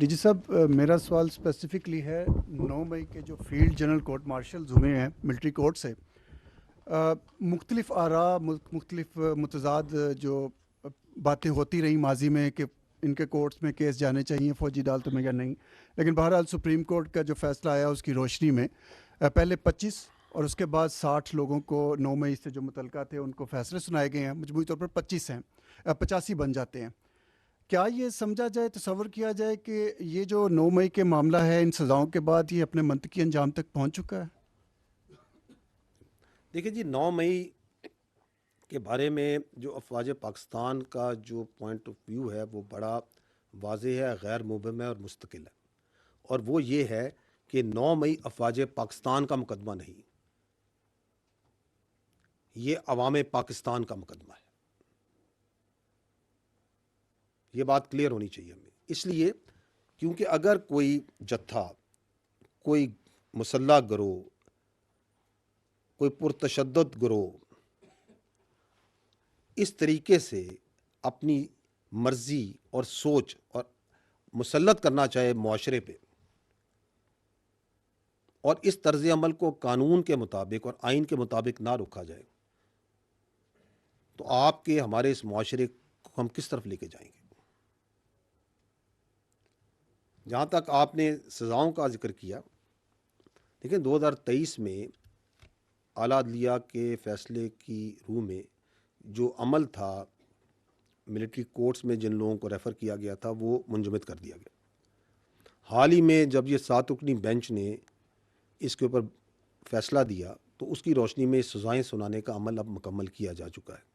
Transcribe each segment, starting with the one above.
D G صاحب میرا سوال اسپیسیفکلی ہے 9 مئی کے جو فیلڈ جنرل کورٹ مارشلز ہوئے ہیں ملٹری کورٹ سے، مختلف آراء مختلف متضاد جو باتیں ہوتی رہیں ماضی میں کہ ان کے کورٹس میں کیس جانے چاہیے فوجی عدالتوں میں یا نہیں، لیکن بہرحال سپریم کورٹ کا جو فیصلہ آیا اس کی روشنی میں پہلے 25 اور اس کے بعد 60 لوگوں کو 9 مئی سے جو متعلقہ تھے ان کو فیصلے سنائے گئے ہیں، مجموعی طور پر 25 ہیں، 85 بن جاتے ہیں۔ کیا یہ سمجھا جائے، تصور کیا جائے کہ یہ جو 9 مئی کے معاملہ ہے ان سزاؤں کے بعد یہ اپنے منطقی انجام تک پہنچ چکا ہے؟ دیکھیں جی، 9 مئی کے بارے میں جو افواج پاکستان کا جو پوائنٹ آف ویو ہے وہ بڑا واضح ہے، غیر مبہم ہے اور مستقل ہے، اور وہ یہ ہے کہ 9 مئی افواج پاکستان کا مقدمہ نہیں، یہ عوام پاکستان کا مقدمہ ہے۔ یہ بات کلیئر ہونی چاہیے ہمیں، اس لیے کیونکہ اگر کوئی جتھا، کوئی مسلح گروہ، کوئی پرتشدد گروہ اس طریقے سے اپنی مرضی اور سوچ اور مسلط کرنا چاہے معاشرے پہ، اور اس طرز عمل کو قانون کے مطابق اور آئین کے مطابق نہ روکا جائے، تو آپ کے ہمارے اس معاشرے کو ہم کس طرف لے کے جائیں گے؟ جہاں تک آپ نے سزاؤں کا ذکر کیا، دیکھیں 2023 میں اعلیٰ عدلیہ کے فیصلے کی روح میں جو عمل تھا ملٹری کورٹس میں جن لوگوں کو ریفر کیا گیا تھا وہ منجمد کر دیا گیا۔ حال ہی میں جب یہ 7 رکنی بینچ نے اس کے اوپر فیصلہ دیا تو اس کی روشنی میں سزائیں سنانے کا عمل اب مکمل کیا جا چکا ہے،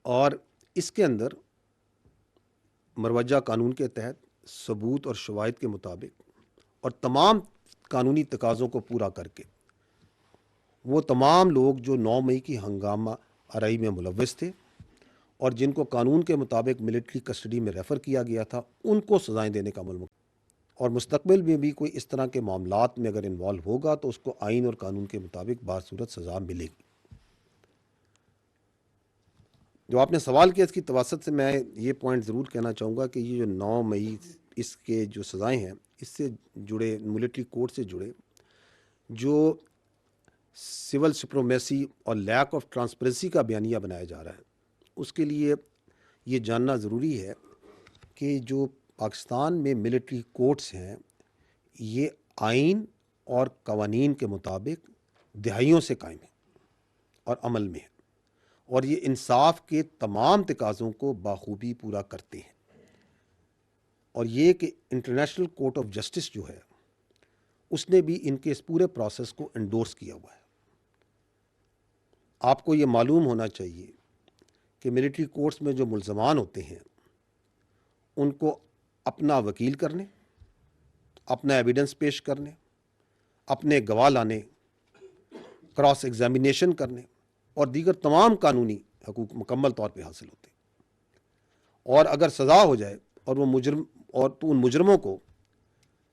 اور اس کے اندر مروجہ قانون کے تحت ثبوت اور شواہد کے مطابق اور تمام قانونی تقاضوں کو پورا کر کے وہ تمام لوگ جو 9 مئی کی ہنگامہ آرائی میں ملوث تھے اور جن کو قانون کے مطابق ملٹری کسٹڈی میں ریفر کیا گیا تھا ان کو سزائیں دینے کا عمل، اور مستقبل میں بھی کوئی اس طرح کے معاملات میں اگر انوالو ہوگا تو اس کو آئین اور قانون کے مطابق باصورت سزا ملے گی۔ جو آپ نے سوال کیا اس کی توسط سے میں یہ پوائنٹ ضرور کہنا چاہوں گا کہ یہ جو 9 مئی اس کے جو سزائیں ہیں اس سے جڑے ملٹری کورٹ سے جڑے جو سول سپرومیسی اور لیک آف ٹرانسپیرنسی کا بیانیہ بنایا جا رہا ہے، اس کے لیے یہ جاننا ضروری ہے کہ جو پاکستان میں ملٹری کورٹس ہیں یہ آئین اور قوانین کے مطابق دہائیوں سے قائم ہیں اور عمل میں ہیں، اور یہ انصاف کے تمام تقاضوں کو بخوبی پورا کرتے ہیں، اور یہ کہ انٹرنیشنل کورٹ آف جسٹس جو ہے اس نے بھی ان کے اس پورے پروسیس کو انڈورس کیا ہوا ہے۔ آپ کو یہ معلوم ہونا چاہیے کہ ملٹری کورٹس میں جو ملزمان ہوتے ہیں ان کو اپنا وکیل کرنے، اپنا ایویڈنس پیش کرنے، اپنے گواہ لانے، کراس ایگزامینیشن کرنے اور دیگر تمام قانونی حقوق مکمل طور پہ حاصل ہوتے ہیں، اور اگر سزا ہو جائے اور وہ مجرم اور تو ان مجرموں کو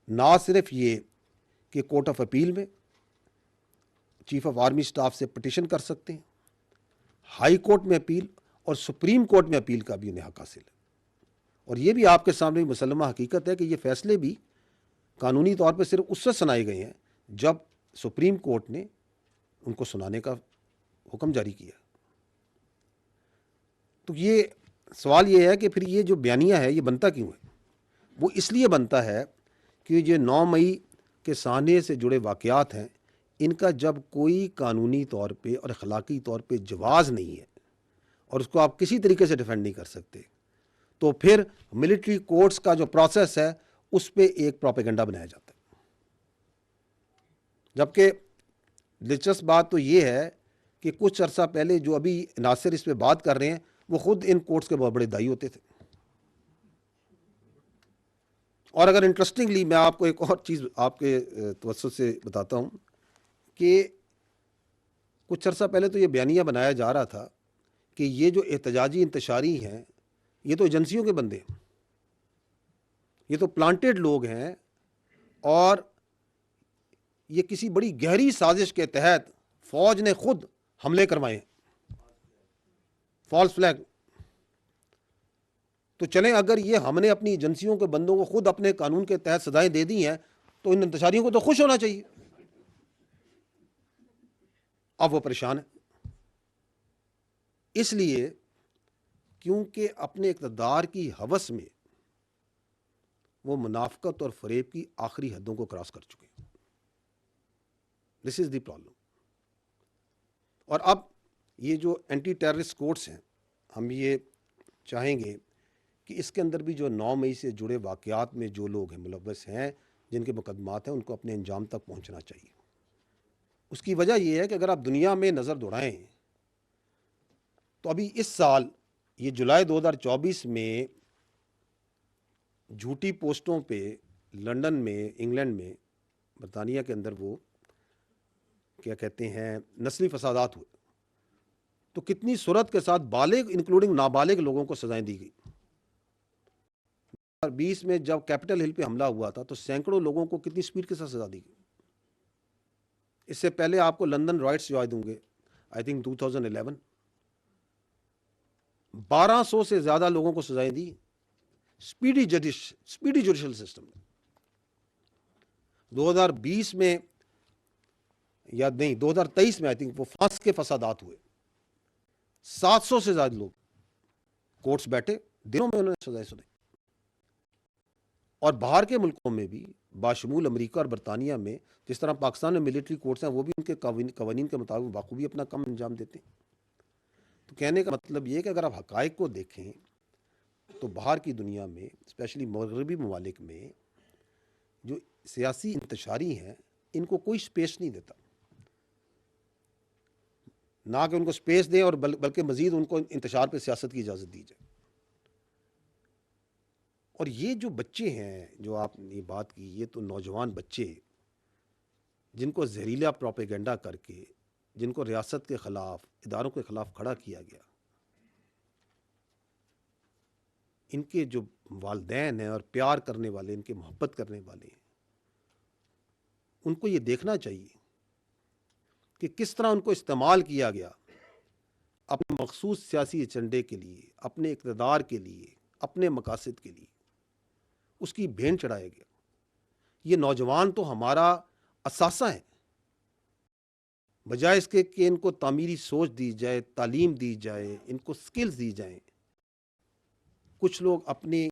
نہ صرف یہ کہ کورٹ آف اپیل میں چیف آف آرمی سٹاف سے پٹیشن کر سکتے ہیں، ہائی کورٹ میں اپیل اور سپریم کورٹ میں اپیل کا بھی انہیں حق حاصل ہے، اور یہ بھی آپ کے سامنے مسلمہ حقیقت ہے کہ یہ فیصلے بھی قانونی طور پہ صرف اس سے سنائے گئے ہیں جب سپریم کورٹ نے ان کو سنانے کا حکم جاری کیا۔ تو یہ سوال یہ ہے کہ پھر یہ جو بیانیہ ہے یہ بنتا کیوں ہے؟ وہ اس لیے بنتا ہے کہ یہ 9 مئی کے سانحے سے جڑے واقعات ہیں، ان کا جب کوئی قانونی طور پہ اور اخلاقی طور پہ جواز نہیں ہے اور اس کو آپ کسی طریقے سے ڈیفینڈ نہیں کر سکتے، تو پھر ملٹری کورٹس کا جو پروسیس ہے اس پہ ایک پروپیگنڈا بنایا جاتا ہے۔ جبکہ دلچسپ بات تو یہ ہے کہ کچھ عرصہ پہلے جو ابھی ناصر اس پہ بات کر رہے ہیں وہ خود ان کورٹس کے بہت بڑے دائی ہوتے تھے۔ اور اگر انٹرسٹنگلی میں آپ کو ایک اور چیز آپ کے توسط سے بتاتا ہوں کہ کچھ عرصہ پہلے تو یہ بیانیہ بنایا جا رہا تھا کہ یہ جو احتجاجی انتشاری ہیں یہ تو ایجنسیوں کے بندے ہیں، یہ تو پلانٹڈ لوگ ہیں، اور یہ کسی بڑی گہری سازش کے تحت فوج نے خود حملے کروائے ہیں، فالس فلیگ۔ تو چلیں اگر یہ ہم نے اپنی ایجنسیوں کے بندوں کو خود اپنے قانون کے تحت سزائیں دے دی ہیں تو ان انتشاریوں کو تو خوش ہونا چاہیے. اب وہ پریشان ہے اس لیے کیونکہ اپنے اقتدار کی ہوس میں وہ منافقت اور فریب کی آخری حدوں کو کراس کر چکے ہیں. دس از دی پرابلم. اور اب یہ جو اینٹی ٹیررسٹ کورٹس ہیں ہم یہ چاہیں گے کہ اس کے اندر بھی جو 9 مئی سے جڑے واقعات میں جو لوگ ہیں ملوث ہیں جن کے مقدمات ہیں ان کو اپنے انجام تک پہنچنا چاہیے. اس کی وجہ یہ ہے کہ اگر آپ دنیا میں نظر دوڑائیں تو ابھی اس سال یہ جولائی 2024 میں جھوٹی پوسٹوں پہ لندن میں انگلینڈ میں برطانیہ کے اندر وہ کیا کہتے ہیں نسلی فسادات ہوئے تو کتنی صورت کے ساتھ بالغ انکلوڈنگ نابالغ لوگوں کو سزائیں دی گئی. 2020 میں جب کیپٹل ہل پہ حملہ ہوا تھا تو سینکڑوں لوگوں کو کتنی سپیڈ کے ساتھ سزا دی گئی. اس سے پہلے آپ کو لندن رائٹس یاد ہوں گے آئی تھنک 2011 1200 سے زیادہ لوگوں کو سزائیں دی سپیڈی جوڈیشل سسٹم نے. 2020 میں یا نہیں 2023 میں آئی تھنک وہ فرانس کے فسادات ہوئے 700 سے زیادہ لوگ کورٹس بیٹھے دنوں میں انہوں نے سزائیں سنائی. اور باہر کے ملکوں میں بھی باشمول امریکہ اور برطانیہ میں جس طرح پاکستان میں ملٹری کورٹس ہیں وہ بھی ان کے قوانین کے مطابق بخوبی اپنا کام انجام دیتے ہیں. تو کہنے کا مطلب یہ کہ اگر آپ حقائق کو دیکھیں تو باہر کی دنیا میں اسپیشلی مغربی ممالک میں جو سیاسی انتشاری ہیں ان کو کوئی سپیس نہیں دیتا. نہ کہ ان کو سپیس دیں اور بلکہ مزید ان کو انتشار پہ سیاست کی اجازت دی جائے. اور یہ جو بچے ہیں جو آپ نے بات کی یہ تو نوجوان بچے جن کو زہریلا پروپیگنڈا کر کے جن کو ریاست کے خلاف اداروں کے خلاف کھڑا کیا گیا ان کے جو والدین ہیں اور پیار کرنے والے ان کے محبت کرنے والے ہیں ان کو یہ دیکھنا چاہیے کہ کس طرح ان کو استعمال کیا گیا اپنے مخصوص سیاسی ایجنڈے کے لیے اپنے اقتدار کے لیے اپنے مقاصد کے لیے اس کی بھین چڑھایا گیا. یہ نوجوان تو ہمارا اثاثہ ہے. بجائے اس کے کہ ان کو تعمیری سوچ دی جائے تعلیم دی جائے ان کو سکلز دی جائیں کچھ لوگ اپنی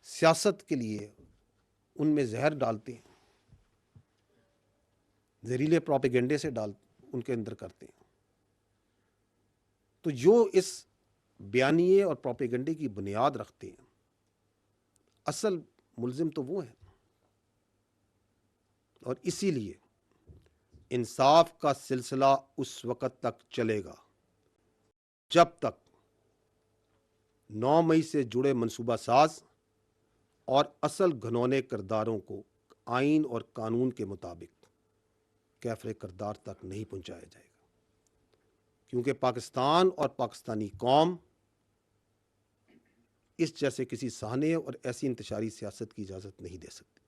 سیاست کے لیے ان میں زہر ڈالتے ہیں زہریلے پروپیگنڈے سے ان کے اندر کرتے ہیں. تو جو اس بیانیے اور پروپیگنڈے کی بنیاد رکھتے ہیں اصل ملزم تو وہ ہیں. اور اسی لیے انصاف کا سلسلہ اس وقت تک چلے گا جب تک 9 مئی سے جڑے منصوبہ ساز اور اصل گھنونے کرداروں کو آئین اور قانون کے مطابق کیفر کردار تک نہیں پہنچایا جائے گا. کیونکہ پاکستان اور پاکستانی قوم اس جیسے کسی سہانے اور ایسی انتشاری سیاست کی اجازت نہیں دے سکتی.